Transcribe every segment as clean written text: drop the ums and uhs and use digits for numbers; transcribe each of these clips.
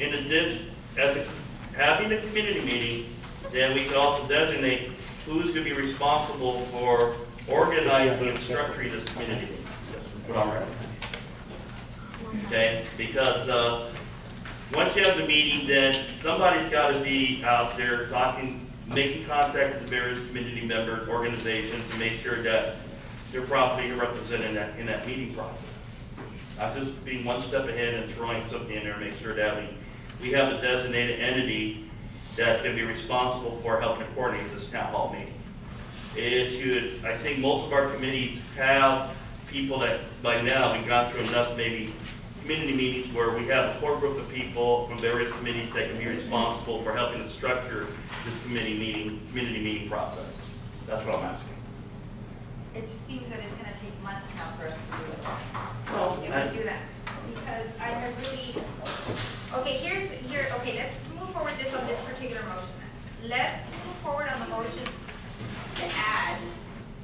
in addition, having a community meeting, then we can also designate who's going to be responsible for organizing and structuring this community meeting. Put on record. Okay, because once you have the meeting, then somebody's got to be out there talking, making contact with the various community members, organizations, to make sure that they're properly represented in that meeting process. Not just being one step ahead and throwing something in there and make sure that we have a designated entity that's going to be responsible for helping to coordinate this town hall meeting. I think most of our committees have people that by now we've gone through enough maybe community meetings where we have a core group of people from various committees that can be responsible for helping to structure this community meeting process. That's what I'm asking. It just seems that it's gonna take months now for us to do it. Well, If we do that, because I have really, okay, let's move forward on this particular motion then. Let's move forward on the motion to add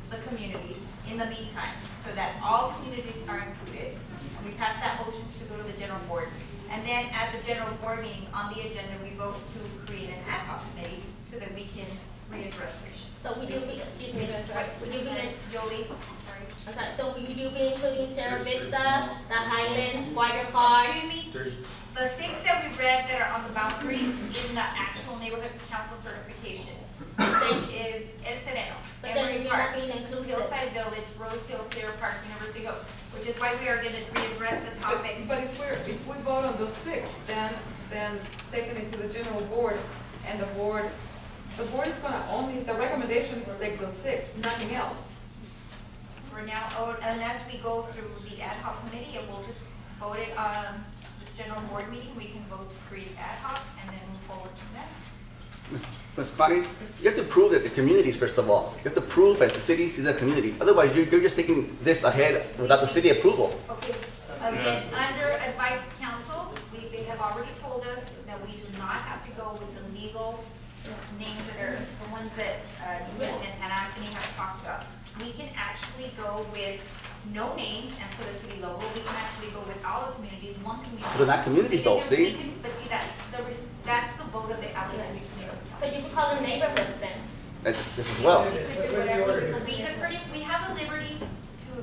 the communities in the meantime, so that all communities are included. And we pass that motion to go to the general board. And then at the general board meeting, on the agenda, we vote to create an ad hoc committee so that we can readdress this. So we do be, excuse me, would you be, Jolie, sorry. I'm sorry, so will you be including Sierra Vista, the Highlands, Wider Park? Excuse me, the 6 that we read that are on the boundary in the actual neighborhood council certification, which is El Sereno, But then Emory you're Park, not being inclusive. Hillside Village, Rose Hill, Sierra Park, University Hill, which is why we are gonna readdress the topic. But if we vote on those 6, then taking it to the general board, and the board is gonna only, the recommendation is to take those 6, nothing else. For now, unless we go through the ad hoc committee, and we'll just vote it on this general board meeting, we can vote to create ad hoc and then move forward from there. Ms. Connie, you have to prove that the communities, first of all. You have to prove that the cities, these are communities. Otherwise, you're just taking this ahead without the city approval. Okay, again, under advice of council, they have already told us that we do not have to go with the legal names that are the ones that you and Anthony have talked about. We can actually go with no names and put a city logo. We can actually go with all the communities, one community. They're not communities though, see? But see, that's the vote of the Allegheny Neighborhood. So you could call them neighborhoods then? That's this as well. We could do whatever, we have the liberty to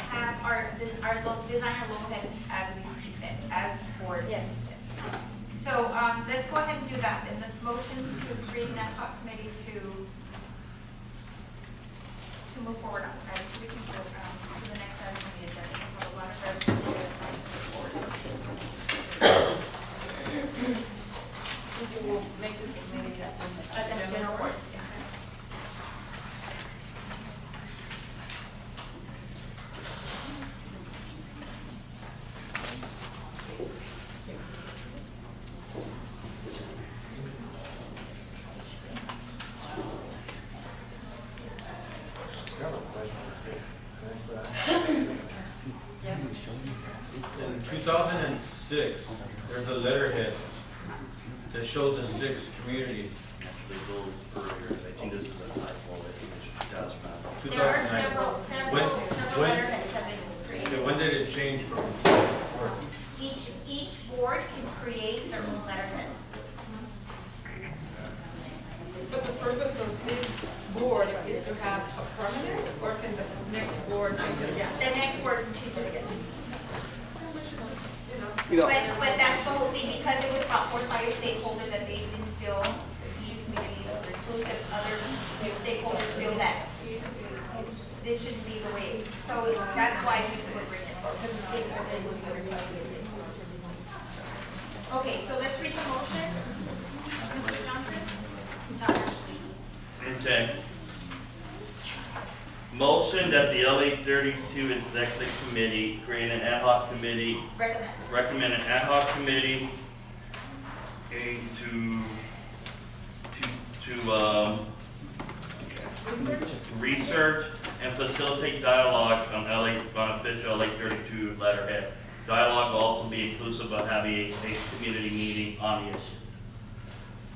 have design our logo head as we see fit, as the board. Yes. So, let's go ahead and do that, and let's motion to create an ad hoc committee to move forward on, right, so we can go, to the next item on the agenda, we have a lot of residents here that like to move forward. We will make this committee at The general board. In 2006, there's a letterhead that shows the 6 communities. Actually, those earlier, I think this is a typo, I think it's 2009. There are 2009. several When- letterheads have been created. Okay, when did it change from? Each board can create their own letterhead. But the purpose of this board is to have a permanent, or can the next board change it again? The next board can choose it again. You know, But that's the whole thing, because it was brought forth by a stakeholder that they didn't feel, these communities or inclusive other stakeholders feel that this shouldn't be the way. So that's why this was written, because the stakeholder was okay, so let's read the motion. Mr. Johnson? Not actually. Okay. Motion that the LA 32 Executive Committee create an ad hoc committee, recommend an ad hoc committee to research and facilitate dialogue on official LA 32 letterhead. Dialogue will also be inclusive of having a community meeting on the issue.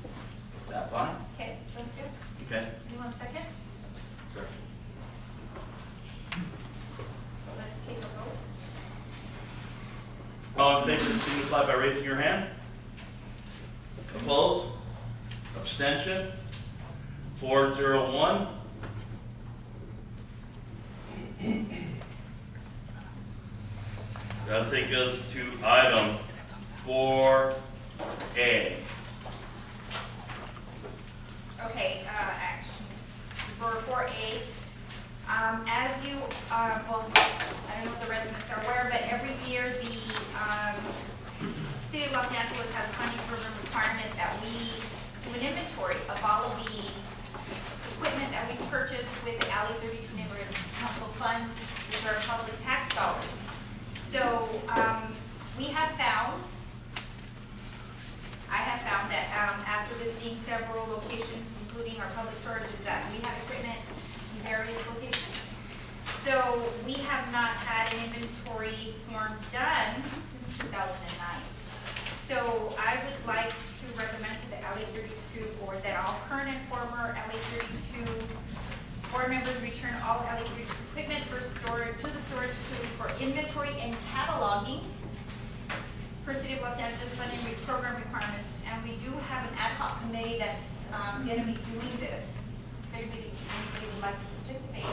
Is that fine? Okay, thank you. Okay. Anyone second? Sure. So let's take a vote. All in favor, signify by raising your hand. Opposed? Abstention? 401. That'll take us to item 4A. Okay, action for 4A. As you, well, I don't know if the residents are aware, but every year the City of Los Angeles has a funding program requirement that we do an inventory of all of the equipment that we purchase with the Alley 32 Neighborhood Council funds, which are public tax dollars. So we have found, I have found that after visiting several locations, including our public storages, that we have equipment in various locations. So we have not had an inventory form done since 2009. So I would like to recommend to the LA 32 board that all current and former LA 32 board members return all LA 32 equipment for storage to the storage facility for inventory and cataloging per City of Los Angeles funding program requirements. And we do have an ad hoc committee that's going to be doing this. If anybody would like to participate,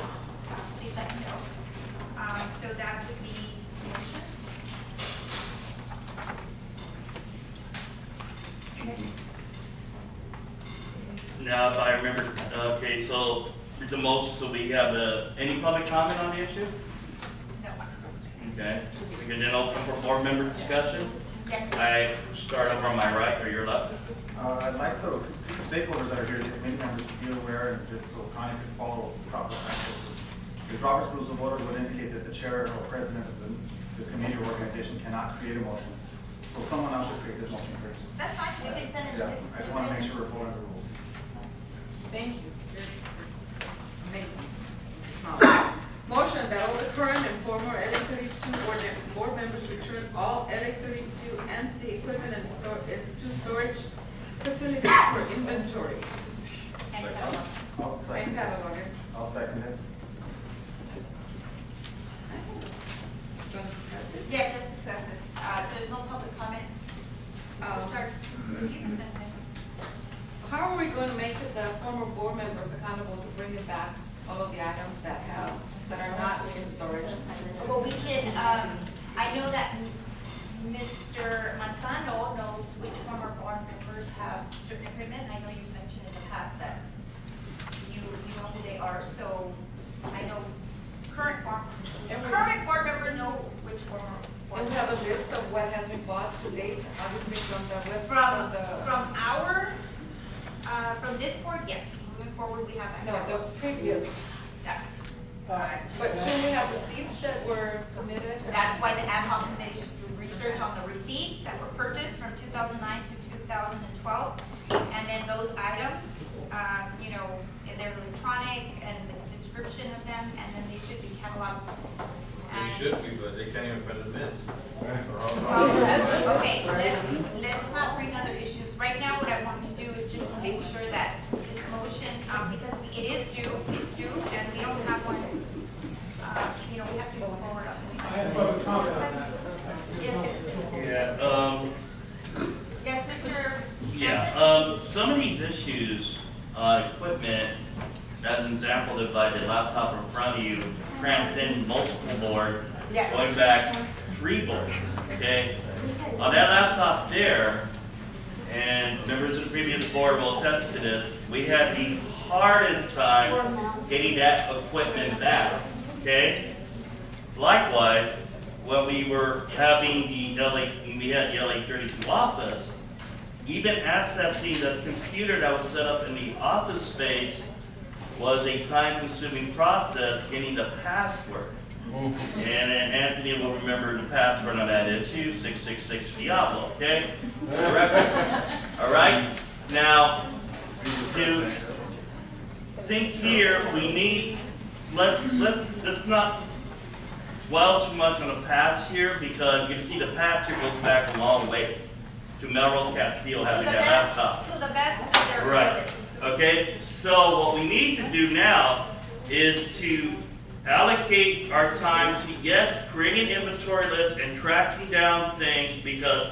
please let me know. So that would be the motion. Now, if I remember, okay, so the motion, so we have any public comment on the issue? No. Okay, we can then open for board member discussion. Yes. I start over on my right or your left. I'd like the stakeholders that are here, the committee members, to be aware and just so Connie can follow proper practices. Because Robert's Rules of Order would indicate that the chair or president of the committee or organization cannot create a motion. So someone else should create this motion first. That's fine, we can send it to Yeah, this. I just want to make sure we're following the rules. Thank you. You're amazing. It's not. Motion that all the current and former LA 32 board members return all LA 32 NC equipment and to storage facilities for inventory. And catalog. I'll And second it. catalog it. I'll second it. Gonna discuss this? Yes, let's discuss this. So there's no public comment. We'll start. You can spend time. How are we going to make the former board members accountable to bring it back, all of the items that are not in storage? Well, we can, I know that Mr. Manzano knows which former board members have certain equipment. I know you've mentioned in the past that you know who they are, so I know current board members know which former board And we have a list of what has been bought to date, obviously from the website, from this board, yes. Moving forward, we have. no, the previous. Yeah. But should we have receipts that were submitted? That's why the ad hoc committee should do research on the receipts that were purchased from 2009 to 2012. And then those items, you know, they're electronic and the description of them, and then they should be cataloged. They should be, but they can't even find the minutes. Okay, let's not bring other issues. Right now, what I want to do is just make sure that this motion, because it is due, and we don't have one, you know, we have to move forward on this. I have public comment on that. Yes, Yeah, yes, Mr. yeah, some of these issues, equipment, as exampled by the laptop in front of you, transcend multiple boards, Yes. going back 3 boards, okay? On that laptop there, and members of the previous board will attest to this, we had the hardest time getting that equipment back, okay? Likewise, when we were having we had the LA 32 office, even accessing the computer that was set up in the office space was a time-consuming process getting the password. And then Anthony will remember the password on that issue, 666 Diablo, okay? All right, now, to think here, we need, let's not dwell too much on the past here, because you can see the past here goes back a long ways to Melrose Castile having that laptop. To the best of their Right, ability. okay, so what we need to do now is to allocate our time to, yes, creating inventory lists and tracking down things, because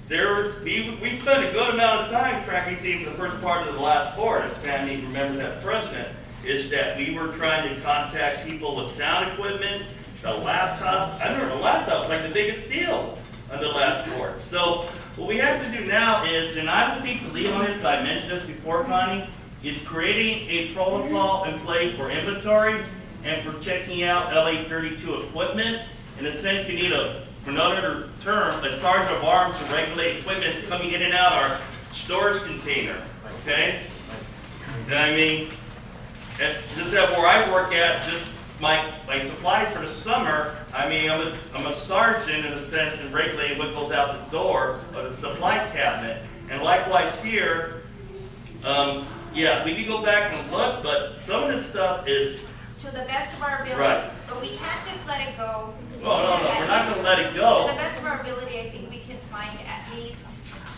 we spent a good amount of time tracking things the first part of the last board, if Tammy remembers that president, is that we were trying to contact people with sound equipment, the laptop. I remember the laptop was like the biggest deal on the last board. So what we have to do now is, and I will take the lead on this, but I mentioned this before, Connie, is creating a protocol in place for inventory and for checking out LA-32 equipment. In a sense, you need for another term, a sergeant of arms to regulate equipment coming in and out our storage container, okay? And I mean, just at where I work at, just my supplies for the summer, I mean, I'm a sergeant in a sense in regulating what goes out the door of the supply cabinet. And likewise here, yeah, we can go back and look, but some of this stuff is, To the best of our ability. Right. But we can't just let it go. oh, no, we're not gonna let it go. To the best of our ability, I think we can find at least,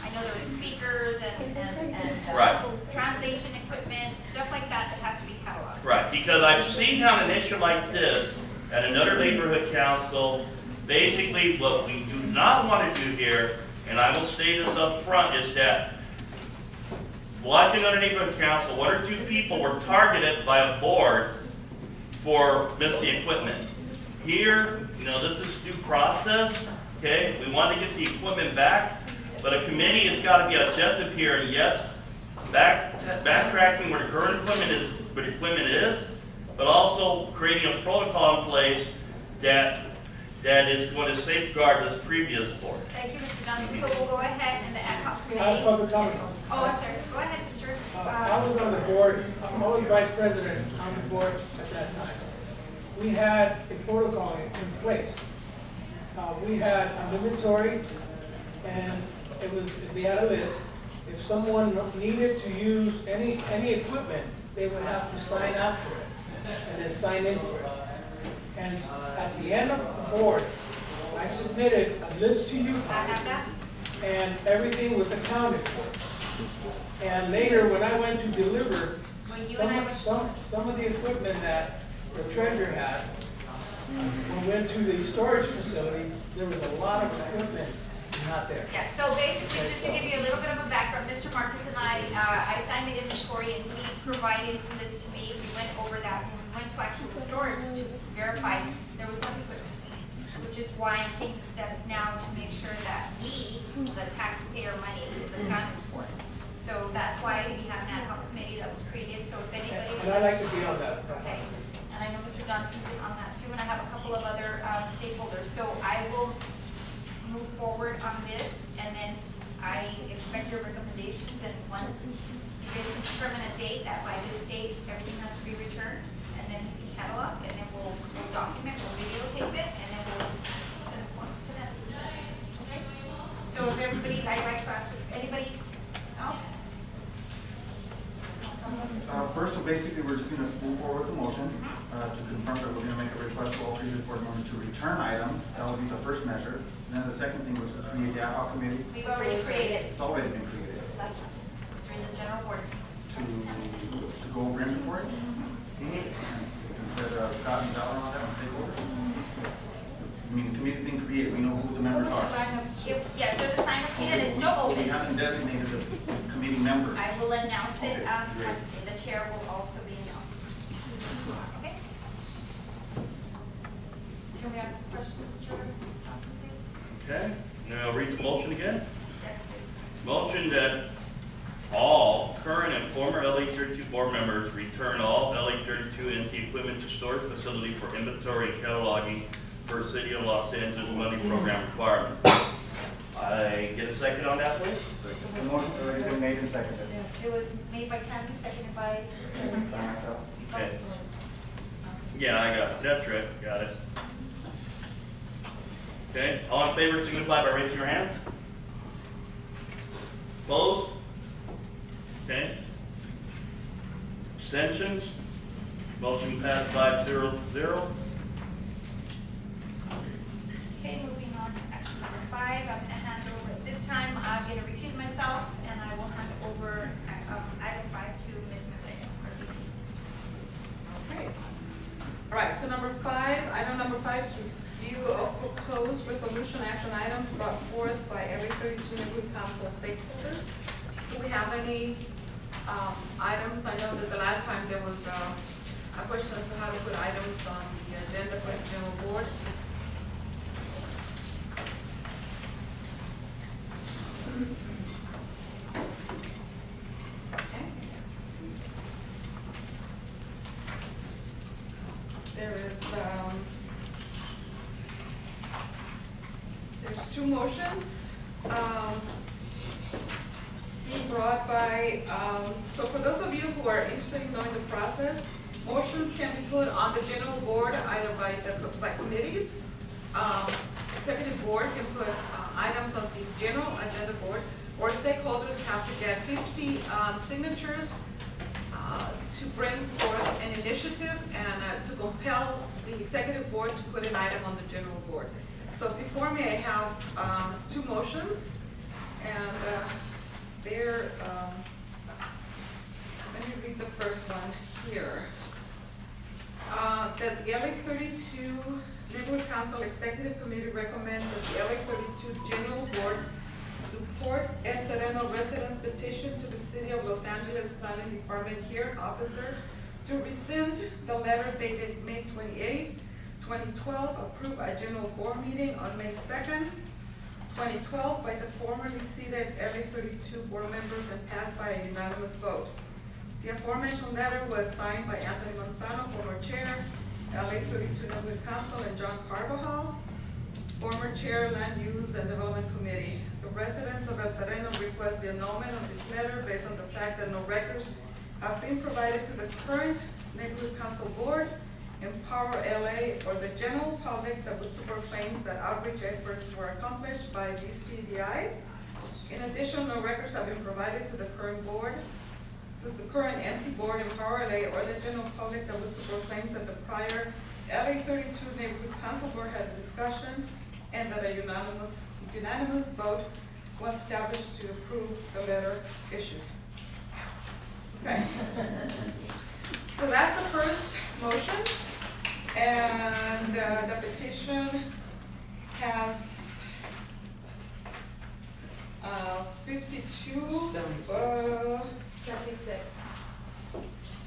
I know there were speakers and Right. translation equipment, stuff like that that has to be cataloged. Right, because I've seen how an issue like this at another neighborhood council, basically what we do not want to do here, and I will state this up front, is that watching another neighborhood council, one or two people were targeted by a board for missing equipment. Here, this is due process, okay? We want to get the equipment back, but a committee has got to be objective here, and yes, backtracking where the current equipment is, but also creating a protocol in place that is going to safeguard this previous board. Thank you, Mr. Johnson. So we'll go ahead and the ad hoc I have committee. public comment. Oh, I'm sorry. Go ahead, Mr. I was on the board, I'm only vice president on the board at that time. We had a protocol in place. We had an inventory, and we had a list. If someone needed to use any equipment, they would have to sign out for it, and then sign in for it. And at the end of the board, I submitted a list to you, I have that. and everything was accounted for. And later, when I went to deliver When you and I went- some of the equipment that the treasurer had, when we went to the storage facility, there was a lot of equipment not there. Yeah, so basically, just to give you a little bit of a background, Mr. Marcus and I signed the inventory and he provided this to me. We went over that when we went to actual storage to verify there was no equipment, which is why I'm taking steps now to make sure that we, the taxpayer money, is accounted for. So that's why we have an ad hoc committee that was created, so if anybody. And I'd like to be on that. Okay, and I know Mr. Johnson is on that too, and I have a couple of other stakeholders. So I will move forward on this, and then I expect your recommendations, and once you guys can determine a date, that by this date, everything has to be returned, and then you can catalog, and then we'll document, we'll videotape it, and then we'll send it forth to them. Okay? So if everybody, I'd like to ask, anybody else? First, so basically, we're just gonna move forward with the motion, to confirm that we're gonna make a request to all previous board members to return items. That will be the first measure. And then the second thing was to create the ad hoc committee. We've already created It's already been created. last month during the general board. To go over inventory. And since there's Scott and Ballard on that and stakeholders. I mean, the committee's been created, we know who the members are. Yeah, there's a sign up sheet, and it's still We open. haven't designated the committee members. I will announce it, Okay, great. the chair will also be announced. Okay? Can we have questions, Mr. Johnson, please? Okay, now I'll read the motion again. Yes, please. Motion that all current and former LA-32 board members return all LA-32 NC equipment to storage facility for inventory and cataloging for City of Los Angeles money program requirements. I get a second on that, please? The motion's already been made and seconded. It was made by Tammy, seconded by. By myself. Okay. Yeah, I got it. That's right. Got it. Okay, all in favor signify by raising your hands. Opposed? Okay. Abstentions? Motion passed 5-0-0. Okay, moving on to action number 5, I'm gonna hand over, this time I'm gonna recuse myself, and I will hand over item 5 to Ms. Medina. Okay. All right, so item number five is review of proposed resolution action items brought forth by LA-32 neighborhood council stakeholders. Do we have any items? I know that the last time there was a question as to how to put items on the agenda for the general board. Okay. There is, there's two motions, being brought by, so for those of you who are interested in knowing the process, motions can be put on the general board either by committees. Executive board can put items on the general agenda board, or stakeholders have to get 50 signatures to bring forth an initiative and to compel the executive board to put an item on the general board. So before me, I have two motions, and they're, let me read the first one here. That the LA 32 Neighborhood Council Executive Committee recommends that the LA 32 General Board support El Sereno residents' petition to the City of Los Angeles Planning Department hearing officer to rescind the letter dated May 28, 2012, approved by general board meeting on May 2nd, 2012 by the formerly seated LA 32 board members and passed by a unanimous vote. The aforementioned letter was signed by Anthony Manzano, former chair, LA 32 Neighborhood Council, and John Carvajal, former chair, Land Use and Development Committee. The residents of El Sereno request the annulment of this letter based on the fact that no records have been provided to the current Neighborhood Council Board, Empower LA, or the general public that would support claims that outreach efforts were accomplished by DCDI. In addition, no records have been provided to the current board, to the current NC board, Empower LA, or the general public that would support claims that the prior LA 32 Neighborhood Council Board had a discussion and that a unanimous vote was established to approve the letter issued. Okay. So that's the first motion, and the petition has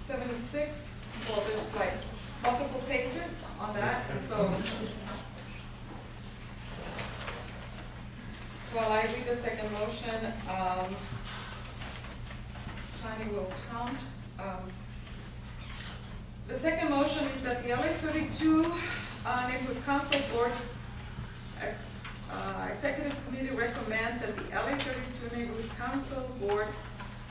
76. Well, there's like multiple pages on that, so while I read the second motion, Tani will count. The second motion is that the LA 32 Neighborhood Council Board's Executive Committee recommend that the LA 32 Neighborhood Council Board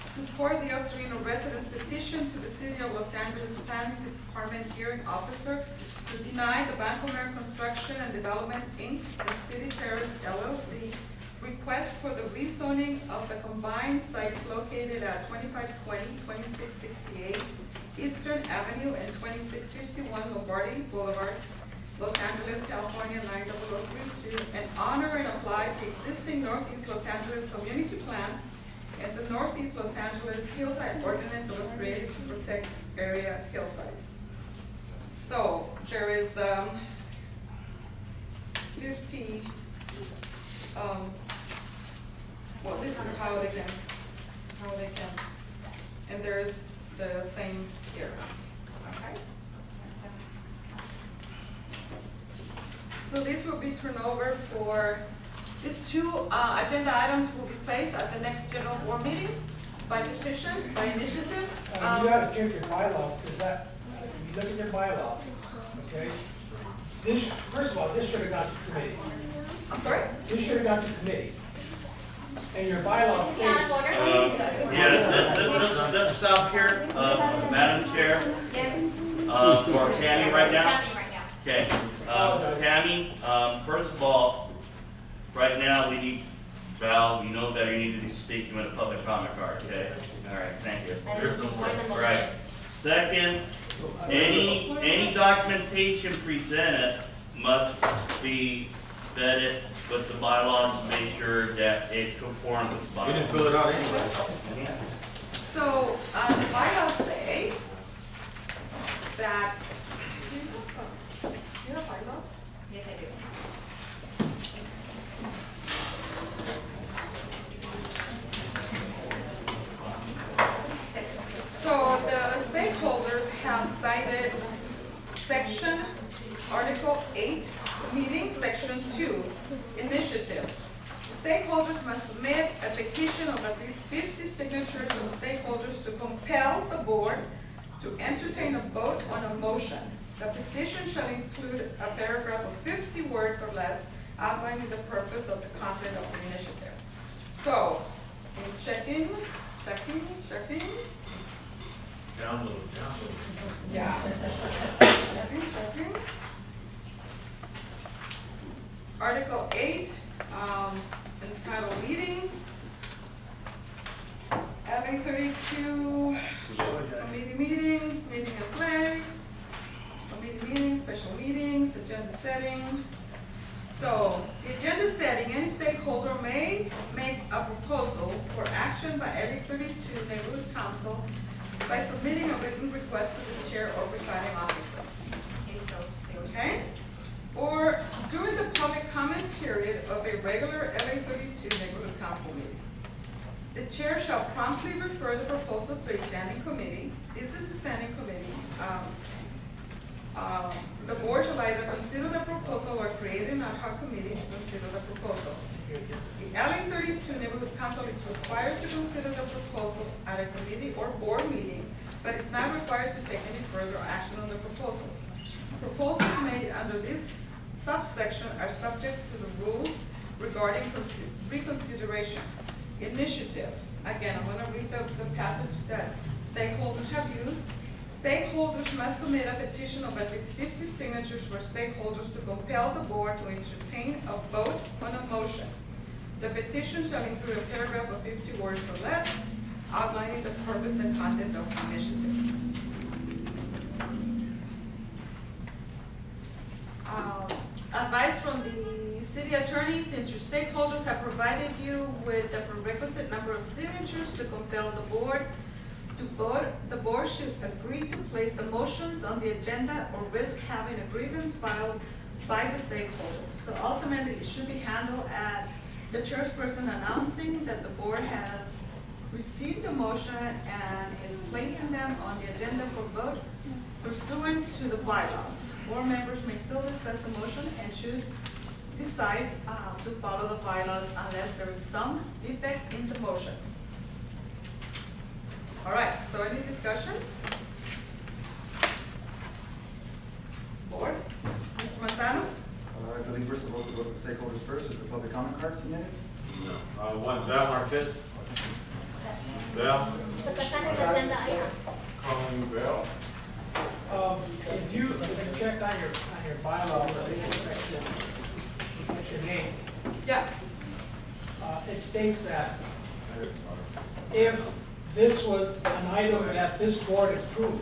support the El Sereno residents' petition to the City of Los Angeles Planning Department hearing officer to deny the Bancomer Construction and Development, Inc. and City Terrace LLC request for the rezoning of the combined sites located at 2520, 2668 Eastern Avenue and 2651 Lombardi Boulevard, Los Angeles, California 90032, and honor and apply the existing Northeast Los Angeles Community Plan and the Northeast Los Angeles Hillside Ordinance that was created to protect area hillsides. So there is 50. Well, this is how they can, and there is the same here. Okay. So this will be turned over for, these two agenda items will be placed at the next general board meeting by petition, by initiative. You gotta check your bylaws, because that, if you look at your bylaw, okay? This, first of all, this should have gone to committee. I'm sorry? This should have gone to committee. And your bylaw states. Yeah, let's stop here, Madam Chair, Yes. for Tammy right now. Tammy right now. Okay, Tammy, first of all, right now, we need, Val, you know better, you need to be speaking with a public comment card, okay? All right, thank you. That is before the All right. motion. Second, any documentation presented must be vetted with the bylaws to make sure that it conforms with the You bylaws. didn't fill it out anyway. So, the bylaws say that, do you have bylaws? Yes, I do. Section, Article 8, meeting, Section 2, initiative. Stakeholders must submit a petition of at least 50 signatures from stakeholders to compel the board to entertain a vote on a motion. The petition shall include a paragraph of 50 words or less outlining the purpose of the content of the initiative. So, in checking. Download. Yeah. Checking. Article 8, entitled meetings. Having 32 committee meetings, meeting in place, committee meetings, special meetings, agenda setting. So, the agenda setting, any stakeholder may make a proposal for action by every 32 neighborhood council by submitting a written request to the chair or presiding officer. Okay, so they were Okay? Or during the public comment period of a regular LA 32 neighborhood council meeting. The chair shall promptly refer the proposal to a standing committee. This is a standing committee. The board shall either consider the proposal or create an ad hoc committee to consider the proposal. The LA 32 neighborhood council is required to consider the proposal at a committee or board meeting, but is not required to take any further action on the proposal. Proposals made under this subsection are subject to the rules regarding reconsideration. Initiative. Again, I'm going to read the passage that stakeholders have used. Stakeholders must submit a petition of at least 50 signatures for stakeholders to compel the board to entertain a vote on a motion. The petition shall include a paragraph of 50 words or less outlining the purpose and content of the initiative. Advice from the city attorney: since your stakeholders have provided you with the requisite number of signatures to compel the board to vote, the board should agree to place the motions on the agenda or risk having a grievance filed by the stakeholders. So ultimately, it should be handled at the chairperson announcing that the board has received a motion and is placing them on the agenda for vote pursuant to the bylaws. Board members may still discuss the motion and should decide to follow the bylaws unless there is some defect in the motion. All right, so any discussion? Board? Mr. Manzano? I believe we're supposed to go to the stakeholders first. Is the public comment card submitted? No. One, Val Marquez. Val. Porque está en el agenda item. Calling Val. If you check on your bylaw, section 8, Yeah. it states that if this was an item that this board approved,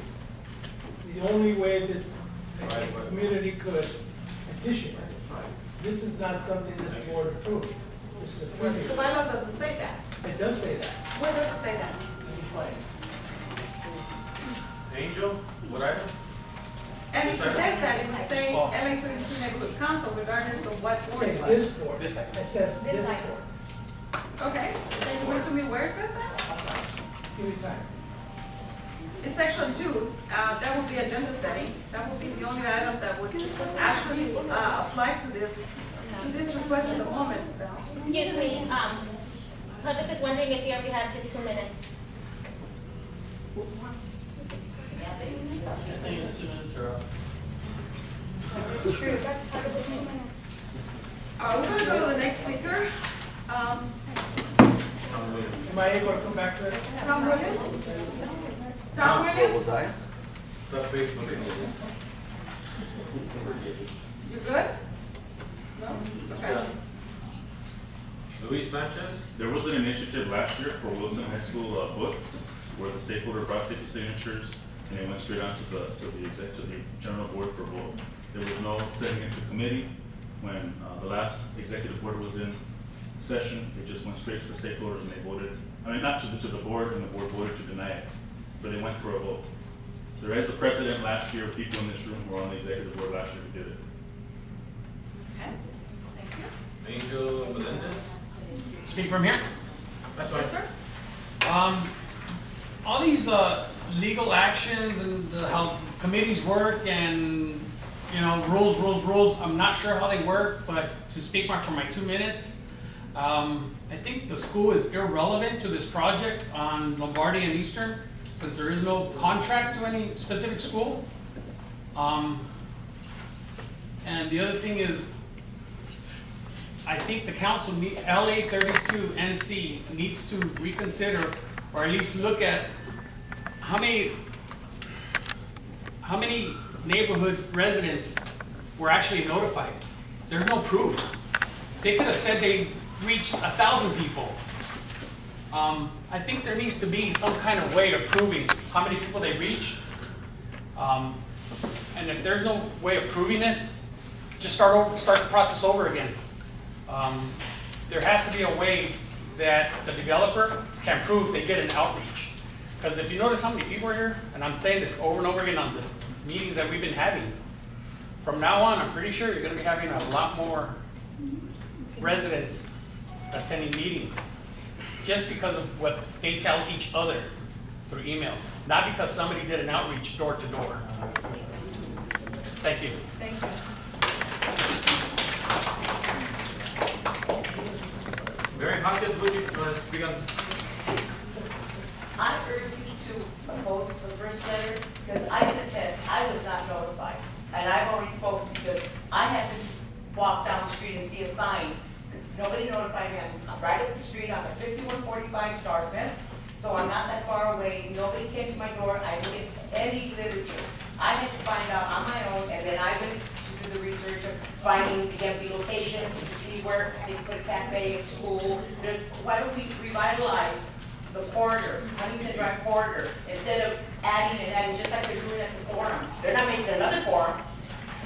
the only way that the community could petition, this is not something this board approved. This is a The preview. bylaws doesn't say that. It does say that. Where does it say that? Let me find it. Angel, what item? And if it says that, it would say LA 32 Neighborhood Council regardless of what board it was. This board, it says this item. board. Okay, then you read to me where it says that? Give me time. In section 2, that would be agenda setting. That would be the only item that would actually apply to this request at the moment. Excuse me, public is wondering if you already had just 2 minutes. We're going to go to the next speaker. Am I able to come back to it? Tom Williams? Tom What Williams? was I? Stop Facebook. You good? No? Okay. Luis Sanchez. There was an initiative last year for Wilson High School books where the stakeholder brought 50 signatures and they went straight on to the general board for vote. There was no setting into committee. When the last executive board was in session, it just went straight to the stakeholders and they voted. I mean, not to the board, and the board voted to deny it, but it went for a vote. There is a precedent last year. People in this room were on the executive board last year who did it. Okay, thank you. Angel Melendez. Speak from here. That's Yes, fine. sir? All these legal actions and how committees work and, rules. I'm not sure how they work, but to speak for my 2 minutes, I think the school is irrelevant to this project on Lombardi and Eastern, since there is no contract to any specific school. And the other thing is, I think the council, LA 32 NC needs to reconsider, or at least look at how many neighborhood residents were actually notified. There's no proof. They could have said they reached 1,000 people. I think there needs to be some kind of way of proving how many people they reach. And if there's no way of proving it, just start the process over again. There has to be a way that the developer can prove they get an outreach. Because if you notice how many people are here, and I'm saying this over and over again on the meetings that we've been having, from now on, I'm pretty sure you're going to be having a lot more residents attending meetings, just because of what they tell each other through email, not because somebody did an outreach door to door. Thank you. Thank you. Mary Hopkins, would you speak on? I urge you to oppose the first letter, because I can attest, I was not notified. And I've already spoken, because I had to walk down the street and see a sign. Nobody notified me. I'm right up the street on the 5145 Dartmouth, so I'm not that far away. Nobody came to my door. I didn't get any literature. I had to find out on my own, and then I went to do the research of finding the empty locations to see where they could put a cafe, a school. Why don't we revitalize the corridor, Huntington Drive corridor, instead of adding and adding, just like they're doing at the forum. They're not making another forum.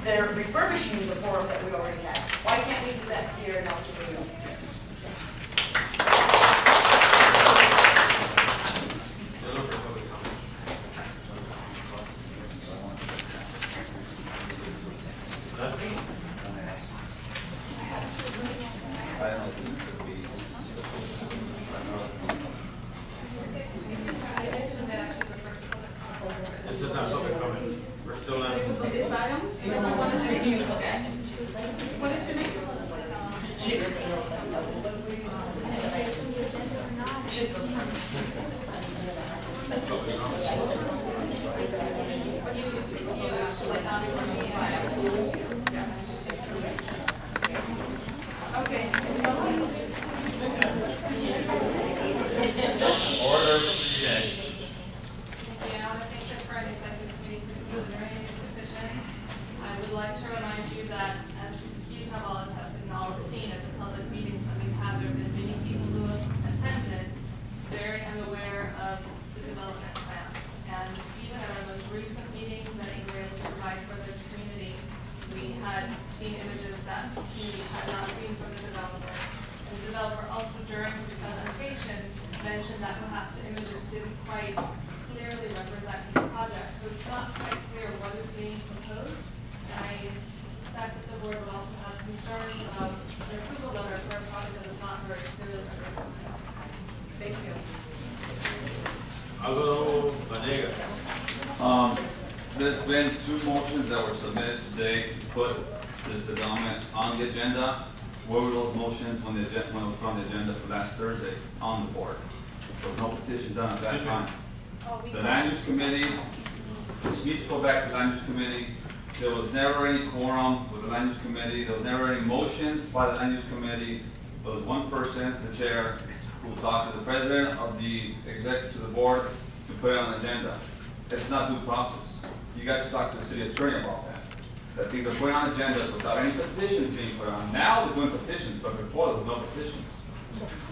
They're refurbishing the forum that we already have. Why can't we do that here in El Sereno? This is not public comment. We're still on. It was on this item, and then you want to change it, okay? What is your name? Okay. Order. Yeah, I want to thank the for an executive committee for considering these petitions. I would like to remind you that, as you have all attested and all seen at the public meetings that we've had, there have been many people who have attended very unaware of the development plans. And even at our most recent meeting that we were able to provide for the community, we had seen images that the community had not seen from the developer. And the developer also during his presentation mentioned that perhaps the images didn't quite clearly represent the project. So it's not quite clear what is being proposed. And I suspect that the board would also have concerns about the approval letter for a project that is not very clearly represented. Thank you. Alvaro Vanega. There's been 2 motions that were submitted today to put this development on the agenda. What were those motions when it was on the agenda for last Thursday on the board? There was no petition done at that time. The land use committee, which needs to go back to the land use committee. There was never any quorum with the land use committee. There was never any motions by the land use committee. There was one person, the chair, who talked to the president of the executive, to the board, to put it on the agenda. It's not due process. You guys should talk to the city attorney about that. That things are put on agendas without any petitions being put on. Now they're doing petitions, but before there was no petitions.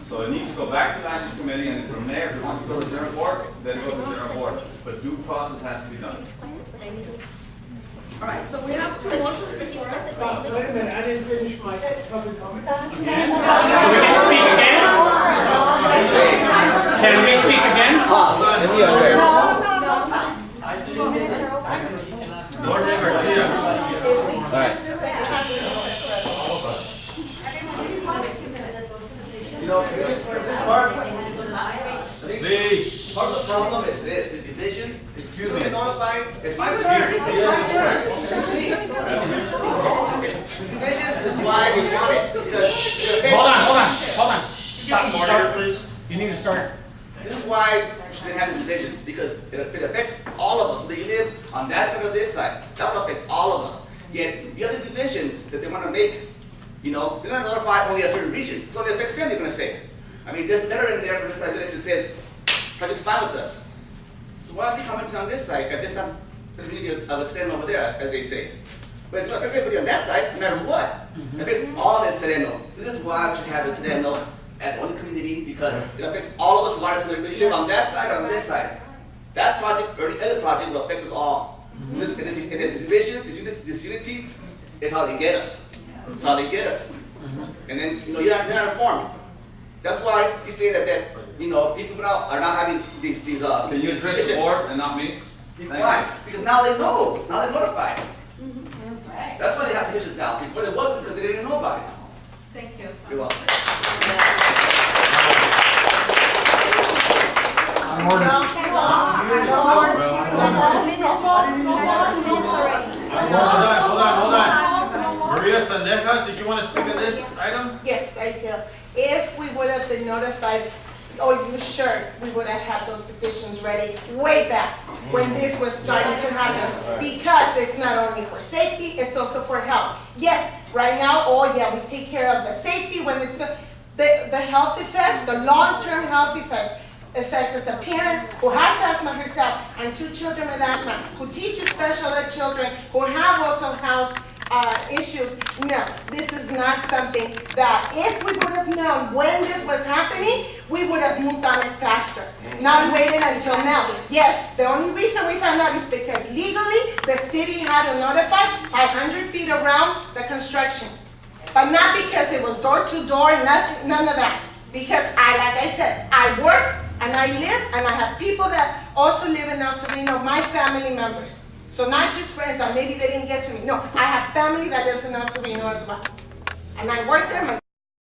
So it needs to go back to the land use committee, and from there, if it wants to go to the general board, then go to the general board. But due process has to be done. All right, so we have 2 motions before us. Wait a minute, I didn't finish my public comment. Can we speak again? Can we speak again? Lord Garcia. All right. You know, this part, Please. Part of the problem is this, the divisions, if you don't get notified, it's my turn. Excuse me. It's divisions, that's why we want it. Because Hold on. Stop, Order, start. please. You need to start. this is why we shouldn't have these divisions, because it affects all of us, whether you live on that side or this side. That will affect all of us. Yet, the other divisions that they want to make, you know, they're going to notify only a certain region. So it affects them, they're going to say. I mean, there's a letter in there from this side that just says, project's fine with us. So why are they commenting on this side, at this time, there's really of Sereno over there, as they say. But it's not affects everybody on that side, no matter what. It affects all of it Sereno. This is why we should have it Sereno as only community, because it affects all of us, regardless whether you live on that side or on this side. That project or the other project will affect us all. This divisions, this unity is how they get us. It's how they get us. And then, you know, you're not informed. That's why you say that you know, people now are not having these Can you address the divisions. board and not me? Why? Because now they know. Now they're notified. That's why they have divisions now. Before there wasn't, because they didn't know about it. Thank you. You're welcome. Hold on. Maria Sandejas, did you want to speak on this item? Yes, I do. If we would have been notified, oh, you sure, we would have had those petitions ready way back when this was starting to happen. Because it's not only for safety, it's also for health. Yes, right now, oh yeah, we take care of the safety when it's, the health effects, the long-term health effects as a parent who has asthma herself and 2 children with asthma, who teaches special ed children, who have also health issues. No, this is not something that if we would have known when this was happening, we would have moved on it faster, not waited until now. Yes, the only reason we found out is because legally the city had to notify 500 feet around the construction. But not because it was door to door, none of that. Because like I said, I work and I live and I have people that also live in El Sereno, my family members. So not just friends that maybe they didn't get to me. No, I have family that lives in El Sereno as well. And I work there.